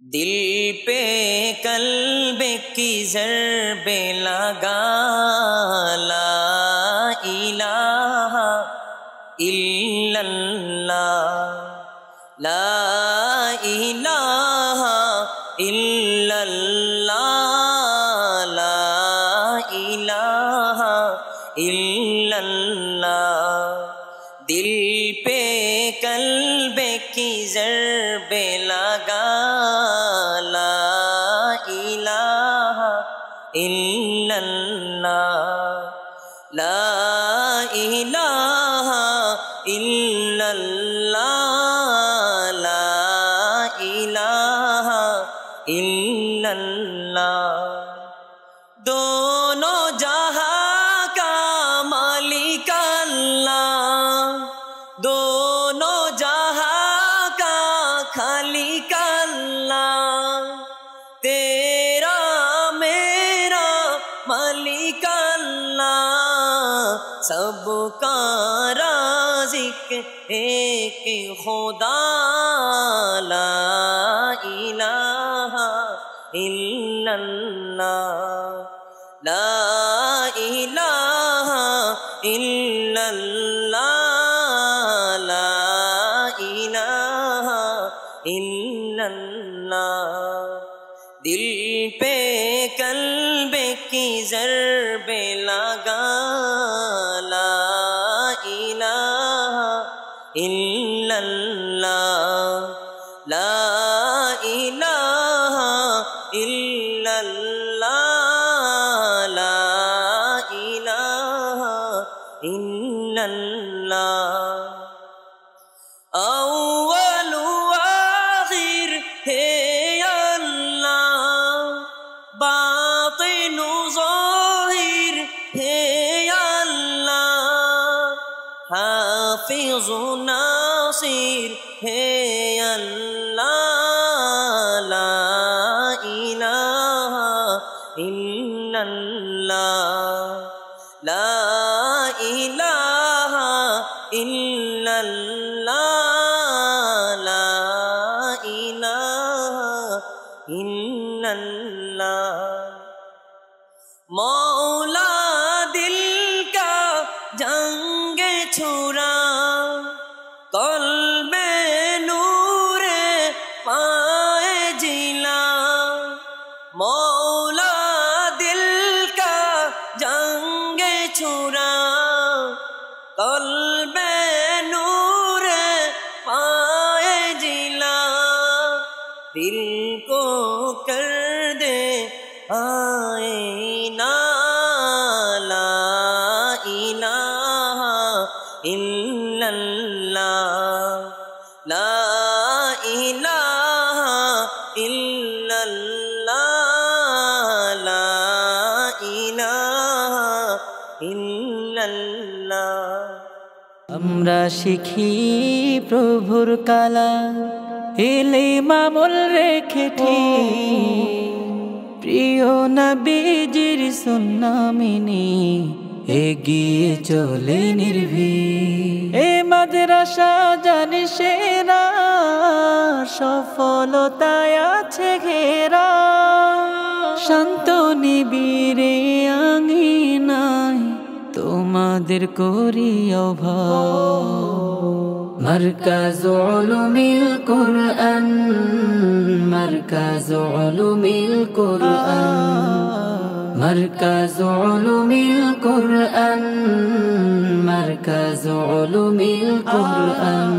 دل پہ قلب کی ضربیں لگا، لا الہ الا اللہ، لا الہ الا اللہ، لا الہ الا اللہ۔ دل پہ قلب کی ضربیں لگا، لا الہ الا اللہ، لا الہ الا اللہ، لا الہ الا اللہ۔ دونوں جہاں کا مالک اللہ، دونوں جہاں کا خالق اللہ، تیرا میرا مالک اللہ، سب کا رازق ایک خدا، لا الہ الا اللہ، لا الہ الا اللہ، لا الہ الا اللہ۔ دل پہ قلب کی ضربیں لگا، لا الہ الا اللہ، لا الہ الا اللہ، لا الہ الا اللہ۔ اول آخر ہے اللہ، باطن ظاہر ہے اللہ، حافظ ناصر ہے اللہ، لا الہ الا اللہ، لا الہ الا اللہ، لا الہ الا اللہ۔ مولا دل کا جنگ چھڑا، قلب نور پائے جلا، مولا دل کا جنگ چھڑا، قلب نور پائے جلا، دل کو کر دے آئینہ، لا الہ الا اللہ، لا الہ الا اللہ، لا الہ الا اللہ۔ আমরা শিখি প্রভুর কালাম, ইলম আমল রেখে ঠিক, প্রিয় নবীজির সুন্নাহ মেনে এগিয়ে চলে নির্ভীক। এ মাদ্রাসা জানে সেরা, সফলতায় আছে ঘেরা, শান্ত নিবিড়ে আঙিনায় তোমাদের করি আহ্বান। মারকাজ উলুমিল কুরআন, মারকাজ উলুমিল কুরআন, মারকাজ উলুমিল কুরআন, মারকাজ উলুমিল কুরআন।